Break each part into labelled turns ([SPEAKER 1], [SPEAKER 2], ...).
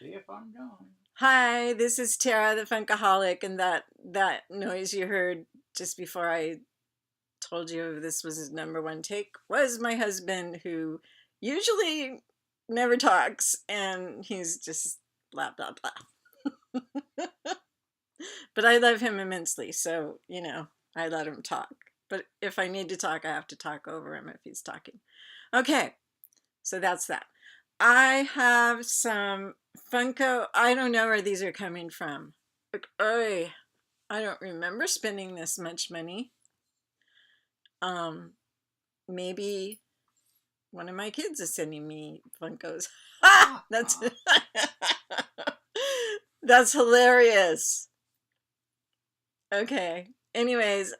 [SPEAKER 1] See if I'm gone.
[SPEAKER 2] Hi, this is Tara, the Funkaholic, and that noise you heard just before I told you this was his number one take was my husband, who usually never talks, and he's just blah blah blah. But I love him immensely, so I let him talk. But if I need to talk, I have to talk over him if he's talking. Okay, so that's that. I have some Funko. I don't know where these are coming from. Like, I don't remember spending this much money. Maybe one of my kids is sending me Funkos. Ah, that's hilarious. Okay. Anyways,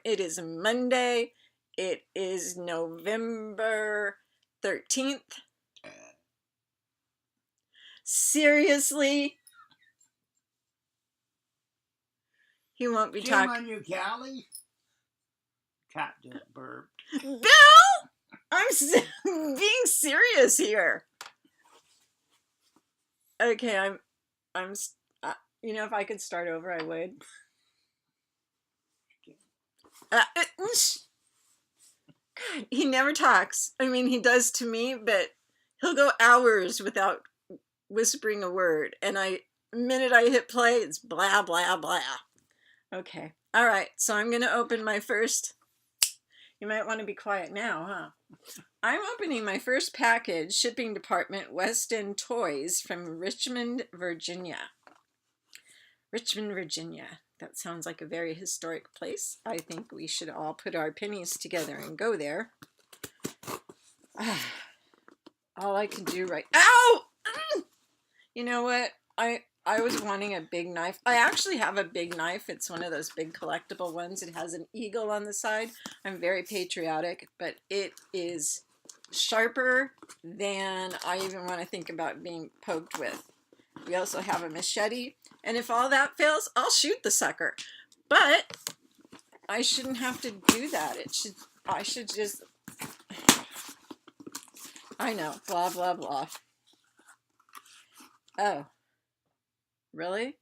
[SPEAKER 2] it is Monday. It is November 13th. Seriously? He won't be talking.
[SPEAKER 1] Shame on you, Callie. Cat just burped.
[SPEAKER 2] Bill! I'm being serious here. Okay, I'm if I could start over, I would. God, he never talks. I mean, he does to me, but he'll go hours without whispering a word. And the minute I hit play, it's blah, blah, blah. Okay. All right. So I'm going to open my first. You might want to be quiet now, huh? I'm opening my first package, shipping department, West End Toys, from Richmond, Virginia. Richmond, Virginia. That sounds like a very historic place. I think we should all put our pennies together and go there. All I can do right... Ow! You know what? I was wanting a big knife. I actually have a big knife. It's one of those big collectible ones. It has an eagle on the side. I'm very patriotic, but it is sharper than I even want to think about being poked with. We also have a machete, and if all that fails, I'll shoot the sucker. But I shouldn't have to do that. I should just... I know, blah, blah, blah. Oh. Really?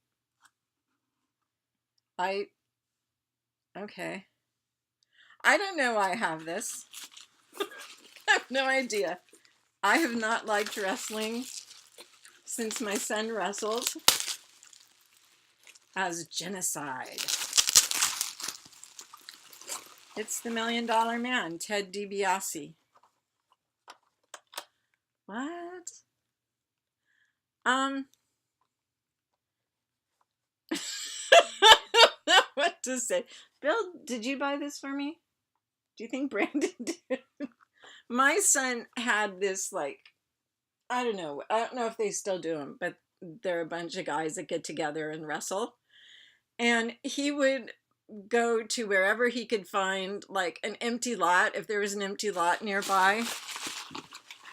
[SPEAKER 2] Okay. I don't know why I have this. I have no idea. I have not liked wrestling since my son wrestled as genocide. It's the $1 Million Man, Ted DiBiase. What? What to say? Bill, did you buy this for me? Do you think Brandon did? My son had this, like, I don't know if they still do them, but they're a bunch of guys that get together and wrestle. And he would go to wherever he could find, like, an empty lot, if there was an empty lot nearby.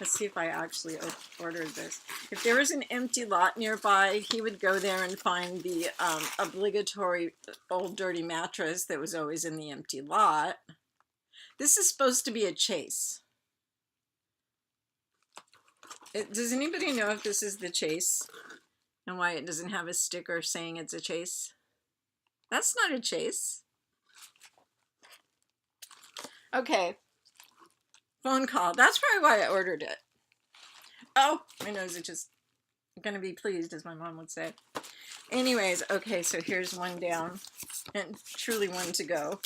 [SPEAKER 2] Let's see if I actually ordered this. If there was an empty lot nearby, he would go there and find the obligatory old dirty mattress that was always in the empty lot. This is supposed to be a chase. Does anybody know if this is the chase and why it doesn't have a sticker saying it's a chase? That's not a chase. Okay. Phone call. That's probably why I ordered it. Oh, my nose is just going to be pleased, as my mom would say. Anyways, okay, so here's one down and truly one to go.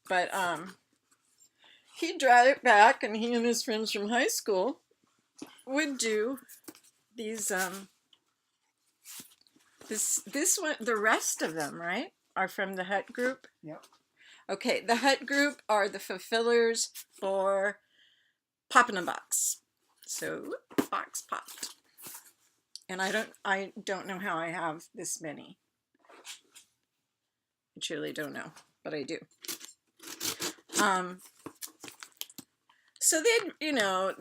[SPEAKER 2] But he'd drive it back, and he and his friends from high school would do these this one. The rest of them, right, are from the Hut group.
[SPEAKER 1] Yep.
[SPEAKER 2] Okay, the Hut group are the fulfillers for Pop in a Box. So box popped, and I don't know how I have this many. I truly don't know, but I do. So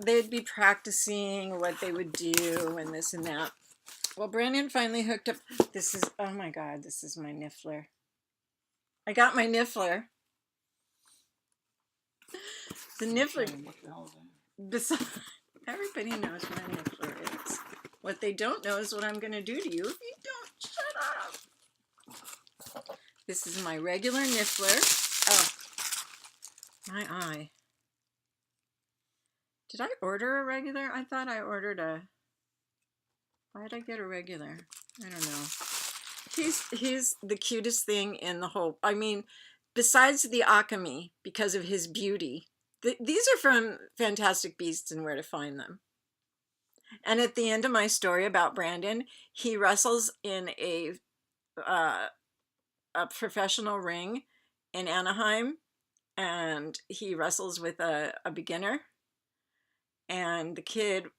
[SPEAKER 2] they'd be practicing what they would do and this and that. Well, Brandon finally hooked up. This is, oh my God, this is my Niffler. I got my Niffler. The Niffler.
[SPEAKER 1] What the hell is that?
[SPEAKER 2] Everybody knows what a Niffler is. What they don't know is what I'm going to do to you if you don't shut up. This is my regular Niffler. Oh, my eye. Did I order a regular? I thought I ordered a... Why did I get a regular? I don't know. He's the cutest thing in the whole... I mean, besides the Akami, because of his beauty. These are from Fantastic Beasts and Where to Find Them. And at the end of my story about Brandon, he wrestles in a professional ring in Anaheim, and he wrestles with a beginner. And the kid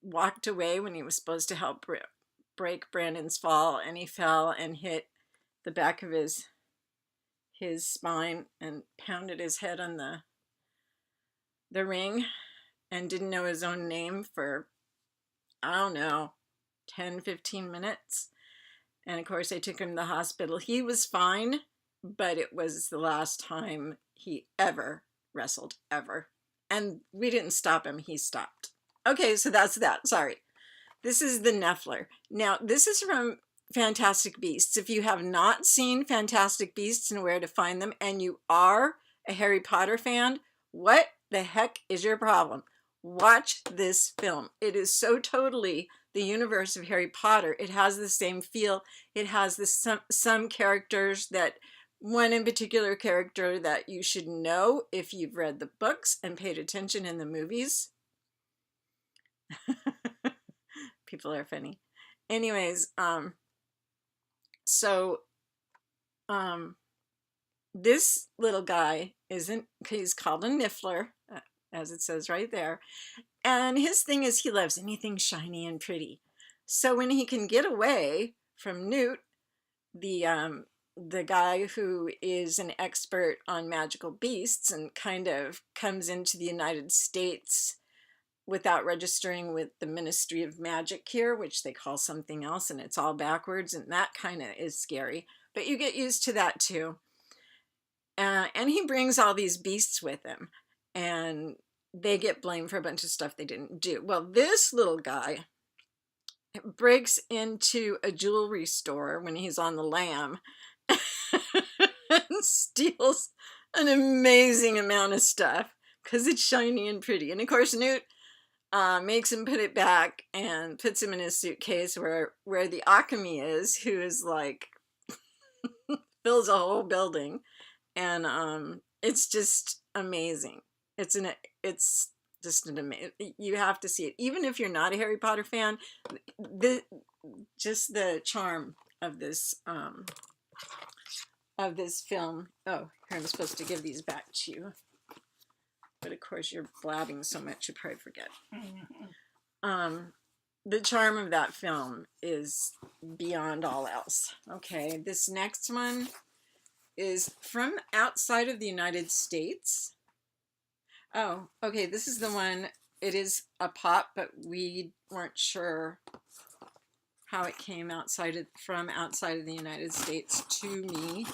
[SPEAKER 2] walked away when he was supposed to help break Brandon's fall, and he fell and hit the back of his spine and pounded his head on the ring and didn't know his own name for, I don't know, 10, 15 minutes. And of course, they took him to the hospital. He was fine, but it was the last time he ever wrestled, ever. And we didn't stop him, he stopped. Okay, so that's that. Sorry. This is the Niffler. Now, this is from Fantastic Beasts. If you have not seen Fantastic Beasts and Where to Find Them, and you are a Harry Potter fan, what the heck is your problem? Watch this film. It is so totally the universe of Harry Potter. It has the same feel. It has some characters that... One in particular character that you should know if you've read the books and paid attention in the movies. People are funny. Anyways, this little guy he's called a Niffler, as it says right there. And his thing is he loves anything shiny and pretty. So when he can get away from Newt, the guy who is an expert on magical beasts and kind of comes into the United States without registering with the Ministry of Magic here, which they call something else, and it's all backwards, and that kind of is scary. But you get used to that too. And he brings all these beasts with him, and they get blamed for a bunch of stuff they didn't do. Well, this little guy breaks into a jewelry store when he's on the lam and steals an amazing amount of stuff because it's shiny and pretty. And of course, Newt makes him put it back and puts him in his suitcase where the Akami is, who is like fills a whole building, and it's just amazing. It's just an amazing. You have to see it, even if you're not a Harry Potter fan. Just the charm of this film. Oh, here, I'm supposed to give these back to you, but of course you're blabbing so much you probably forget. The charm of that film is beyond all else. Okay, this next one is from outside of the United States. Oh, okay, this is the one. It is a pop, but we weren't sure how it came from outside of the United States to me.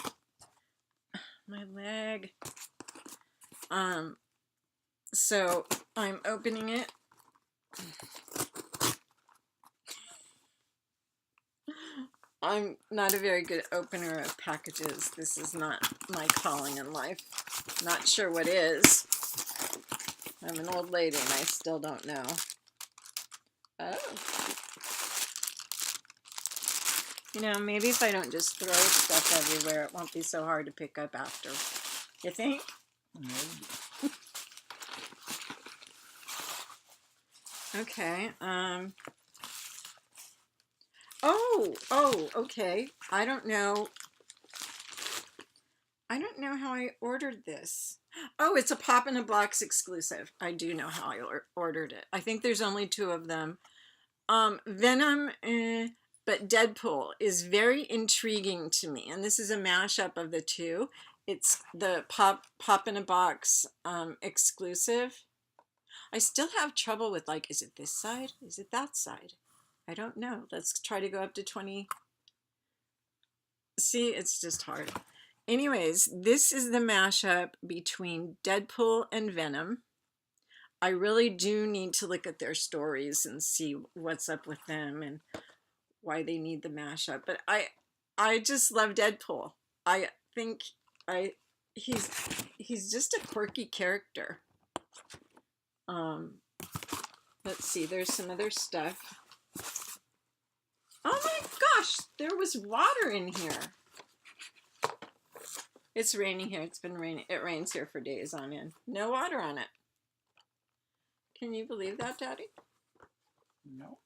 [SPEAKER 2] My leg. So I'm opening it. I'm not a very good opener of packages. This is not my calling in life. Not sure what is. I'm an old lady and I still don't know. Oh. You know, maybe if I don't just throw stuff everywhere, it won't be so hard to pick up after. You think?
[SPEAKER 1] Maybe.
[SPEAKER 2] Okay. Oh, okay. I don't know how I ordered this. Oh, it's a Pop in a Box exclusive. I do know how I ordered it. I think there's only 2 of them. Venom, but Deadpool is very intriguing to me. And this is a mashup of the 2. It's the Pop in a Box exclusive. I still have trouble with, like, is it this side? Is it that side? I don't know. Let's try to go up to 20. See, it's just hard. Anyways, this is the mashup between Deadpool and Venom. I really do need to look at their stories and see what's up with them and why they need the mashup. But I just love Deadpool. I think I he's just a quirky character. Let's see, there's some other stuff. Oh my gosh, there was water in here. It's raining here. It's been raining. It rains here for days on end. No water on it. Can you believe that, Daddy?
[SPEAKER 1] No.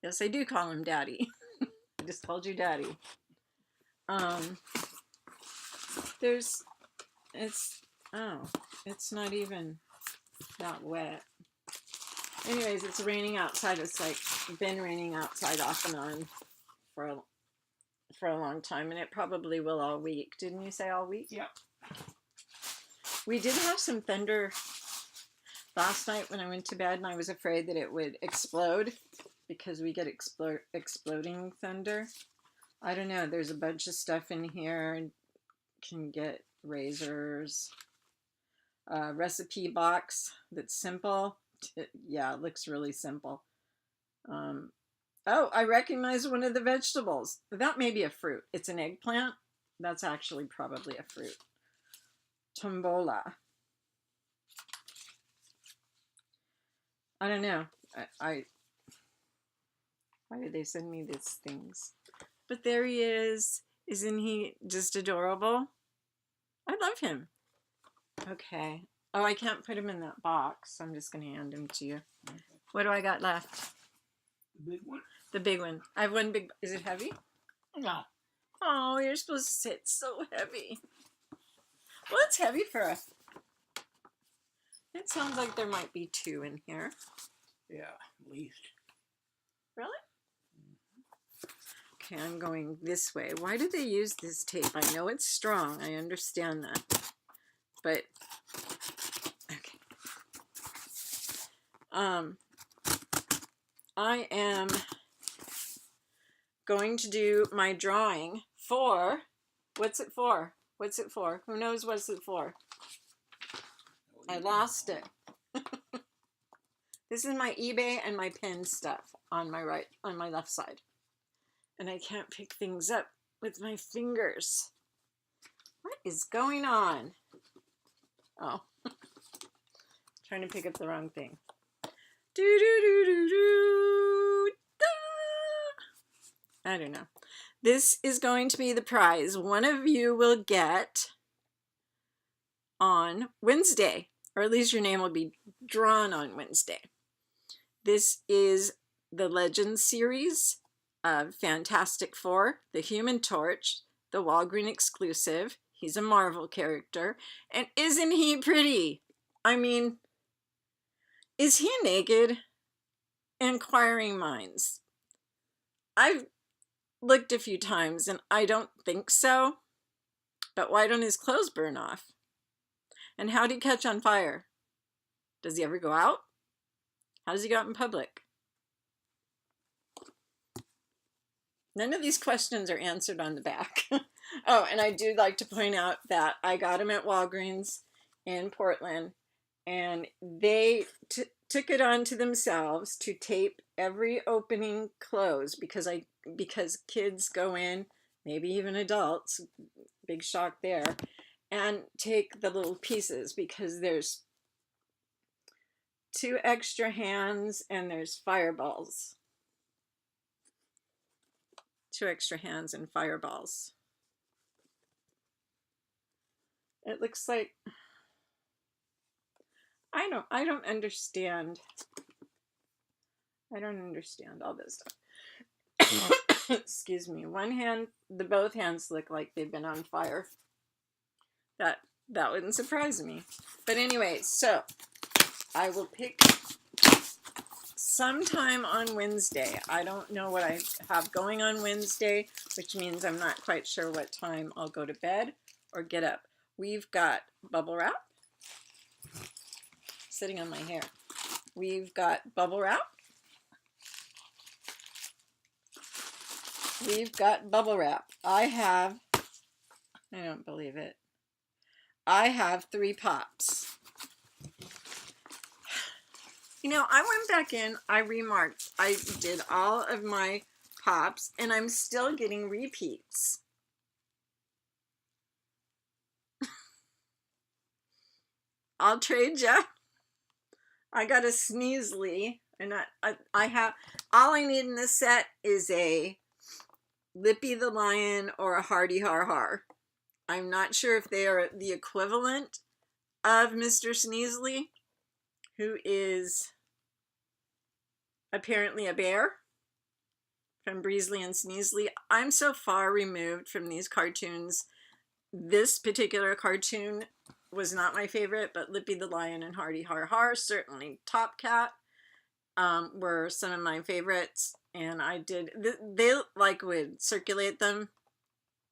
[SPEAKER 2] Yes, I do call him Daddy. I just called you Daddy. It's not even that wet. Anyways, it's raining outside. It's like been raining outside off and on for a long time, and it probably will all week. Didn't you say all week?
[SPEAKER 1] Yeah.
[SPEAKER 2] We did have some thunder last night when I went to bed, and I was afraid that it would explode because we get exploding thunder. I don't know. There's a bunch of stuff in here. Can get razors. Recipe box that's simple. Yeah, it looks really simple. Oh, I recognize one of the vegetables. That may be a fruit. It's an eggplant. That's actually probably a fruit. Tombola. I don't know. Why did they send me these things? But there he is. Isn't he just adorable? I love him. Okay. Oh, I can't put him in that box. I'm just going to hand him to you.
[SPEAKER 1] Okay.
[SPEAKER 2] What do I got left?
[SPEAKER 1] The big one?
[SPEAKER 2] The big one. I have one big... Is it heavy?
[SPEAKER 1] No.
[SPEAKER 2] Oh, you're supposed to say it's so heavy. Well, it's heavy for a... It sounds like there might be 2 in here.
[SPEAKER 1] Yeah, at least.
[SPEAKER 2] Really? Okay, I'm going this way. Why do they use this tape? I know it's strong. I understand that. But, okay. I am going to do my drawing for... What's it for? What's it for? Who knows what's it for? I lost it. This is my eBay and my pen stuff on my left side. And I can't pick things up with my fingers. What is going on? Oh. Trying to pick up the wrong thing. Do do do do do. Da. I don't know. This is going to be the prize one of you will get on Wednesday. Or at least your name will be drawn on Wednesday. This is the Legends series of Fantastic Four, the Human Torch, the Walgreen exclusive. He's a Marvel character. And isn't he pretty? I mean, is he naked? Inquiring minds. I've looked a few times and I don't think so. But why don't his clothes burn off? And how did he catch on fire? Does he ever go out? How does he go out in public? None of these questions are answered on the back. Oh, and I do like to point out that I got him at Walgreens in Portland, and they took it on to themselves to tape every opening closed because kids go in, maybe even adults, big shock there, and take the little pieces because there's 2 extra hands and there's fireballs. 2 extra hands and fireballs. It looks like I don't understand. I don't understand all this stuff. Excuse me. One hand, both hands look like they've been on fire. That wouldn't surprise me. But anyway, so I will pick sometime on Wednesday. I don't know what I have going on Wednesday, which means I'm not quite sure what time I'll go to bed or get up. We've got bubble wrap sitting on my hair. We've got bubble wrap. We've got bubble wrap. I don't believe it. I have 3 pops. You know, I went back in, I remarked, I did all of my pops, and I'm still getting repeats. I'll trade ya. I got a Sneasely, and I have, all I need in this set is a Lippy the Lion or a Hardy Har Har. I'm not sure if they are the equivalent of Mr. Sneasely, who is apparently a bear from Breezely and Sneasely. I'm so far removed from these cartoons. This particular cartoon was not my favorite, but Lippy the Lion and Hardy Har Har, certainly Top Cat, were some of my favorites. And I did, they like would circulate them.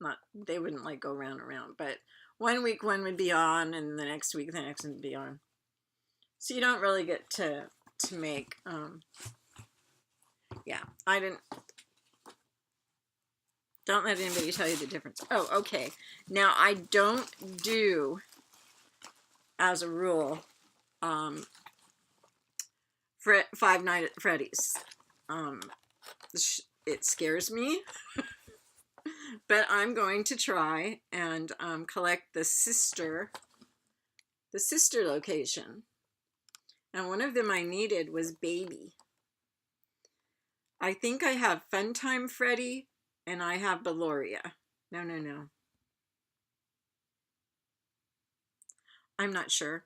[SPEAKER 2] Not, they wouldn't like go round and round, but one week one would be on and the next week the next would be on. So you don't really get to make, yeah, I didn't, don't let anybody tell you the difference. Oh, okay. Now I don't do, as a rule, Five Nights at Freddy's. It scares me. But I'm going to try and collect the sister location. And one of them I needed was Baby. I think I have Funtime Freddy and I have Beloria. No. I'm not sure.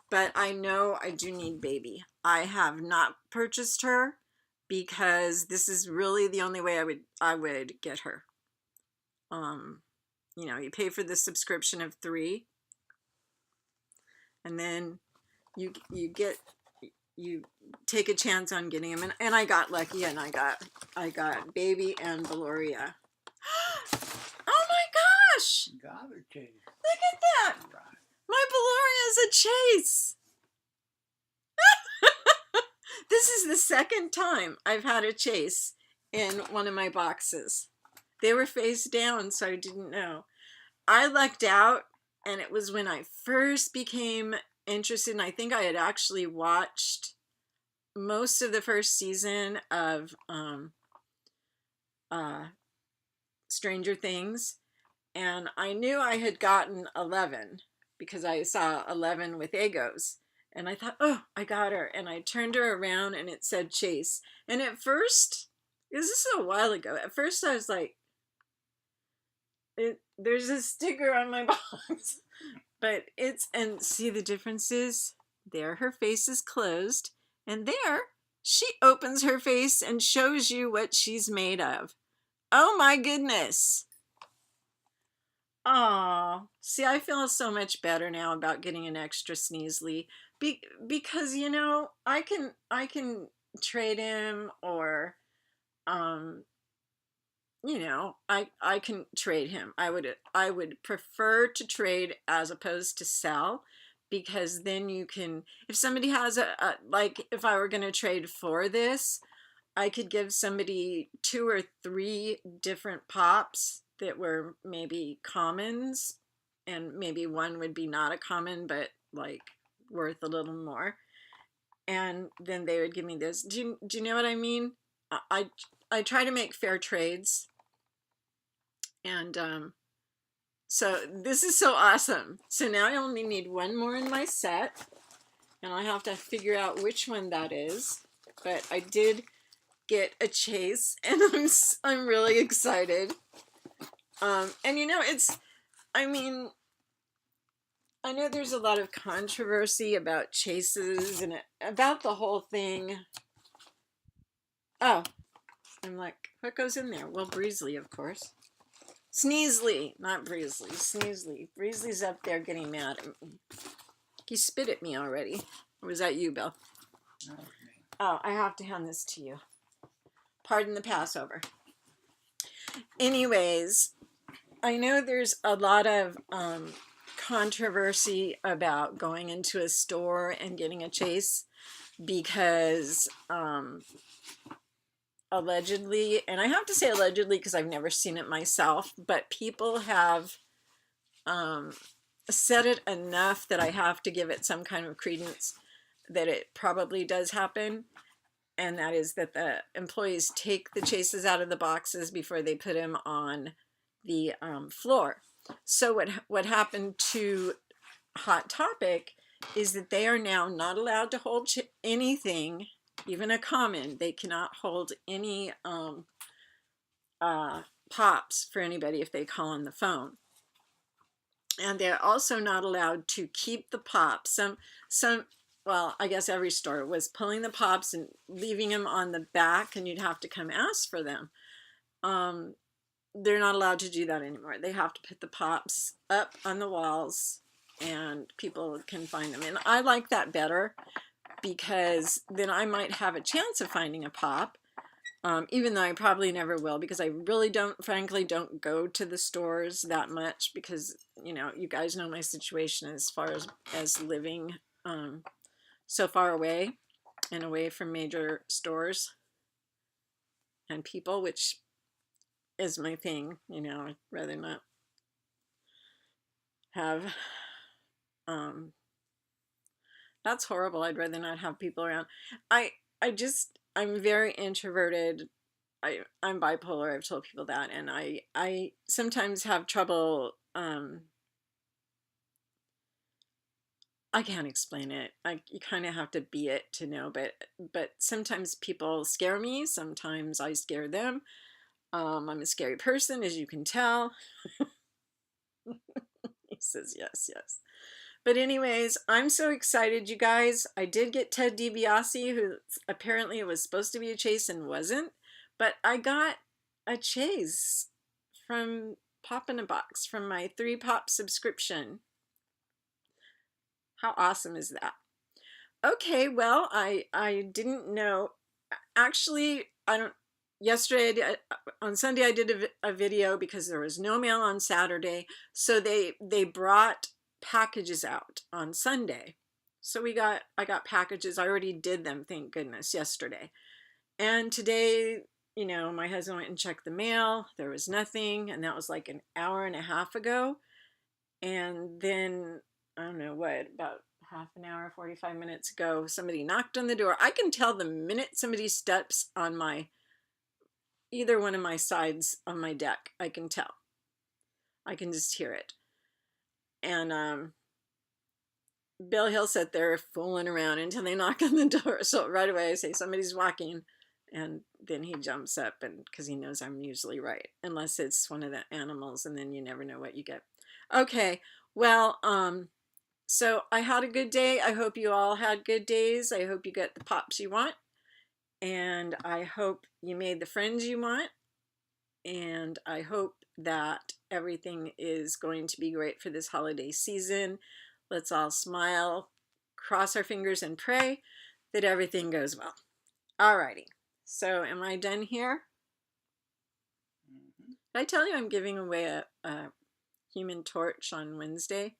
[SPEAKER 2] But I know I do need Baby. I have not purchased her because this is really the only way I would get her. You know, you pay for the subscription of 3, and then you take a chance on getting them, and I got lucky, and I got Baby and Beloria. Oh my gosh!
[SPEAKER 1] Got a chase.
[SPEAKER 2] Look at that!
[SPEAKER 1] Right.
[SPEAKER 2] My Beloria is a chase. This is the second time I've had a chase in one of my boxes. They were face down, so I didn't know. I lucked out, and it was when I first became interested, and I think I had actually watched most of the first season of Stranger Things, and I knew I had gotten 11 because I saw 11 with Egos. And I thought, oh, I got her. And I turned her around and it said Chase. And at first, this is a while ago, at first I was like, there's a sticker on my box. But and see the differences? There her face is closed. And there, she opens her face and shows you what she's made of. Oh my goodness. Aw, see, I feel so much better now about getting an extra Sneasely because you know I can trade him, or you know, I can trade him. I would prefer to trade as opposed to sell, because then you can, if somebody has like if I were going to trade for this, I could give somebody 2 or 3 different pops that were maybe commons, and maybe one would be not a common but like worth a little more, and then they would give me this. Do you know what I mean? I try to make fair trades, and so this is so awesome. So now I only need one more in my set, and I have to figure out which one that is, but I did get a chase, and I'm really excited. And you know, I mean, I know there's a lot of controversy about chases and about the whole thing. Oh, I'm like, what goes in there? Well, Breezely, of course. Sneasely, not Breezely, Sneasely. Breezely's up there getting mad at me. He spit at me already. Or was that you, Bill?
[SPEAKER 1] That was me.
[SPEAKER 2] Oh, I have to hand this to you. Pardon the Passover. Anyways, I know there's a lot of controversy about going into a store and getting a chase because allegedly, and I have to say allegedly because I've never seen it myself, but people have said it enough that I have to give it some kind of credence, that it probably does happen, and that is that the employees take the chases out of the boxes before they put them on the floor. So what happened to Hot Topic is that they are now not allowed to hold anything, even a common. They cannot hold any pops for anybody if they call on the phone. And they're also not allowed to keep the pops. Well, I guess every store was pulling the pops and leaving them on the back, and you'd have to come ask for them. They're not allowed to do that anymore. They have to put the pops up on the walls and people can find them. And I like that better because then I might have a chance of finding a pop, even though I probably never will, because I really frankly don't go to the stores that much because, you know, you guys know my situation as far as living so far away and away from major stores and people, which is my thing. You know, I'd rather not have that's horrible. I'd rather not have people around. I'm very introverted. I'm bipolar. I've told people that, and I sometimes have trouble. I can't explain it. You kind of have to be it to know, but sometimes people scare me. Sometimes I scare them. I'm a scary person, as you can tell. He says yes, yes. But anyways, I'm so excited, you guys. I did get Ted DiBiase, who apparently it was supposed to be a chase and wasn't. But I got a chase from Pop in a Box from my 3-pop subscription. How awesome is that? Okay, well, I didn't know. Actually, yesterday, on Sunday, I did a video because there was no mail on Saturday. So they brought packages out on Sunday. So I got packages. I already did them, thank goodness, yesterday. And today, you know, my husband went and checked the mail. There was nothing. And that was like an hour and a half ago. And then, I don't know what, about half an hour, 45 minutes ago, somebody knocked on the door. I can tell the minute somebody steps on either one of my sides of my deck. I can tell. I can just hear it. And Bill, he'll sit there fooling around until they knock on the door. So right away I say somebody's walking, and then he jumps up, and because he knows I'm usually right, unless it's one of the animals, and then you never know what you get. Okay, well, so I had a good day. I hope you all had good days. I hope you get the pops you want, and I hope you made the friends you want, and I hope that everything is going to be great for this holiday season. Let's all smile, cross our fingers, and pray that everything goes well. Alrighty, so am I done here? Did I tell you I'm giving away a Human Torch on Wednesday?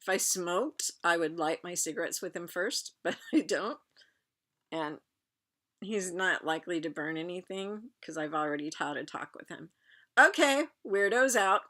[SPEAKER 2] If I smoked, I would light my cigarettes with him first, but I don't. And he's not likely to burn anything because I've already had a talk with him. Okay, weirdos out.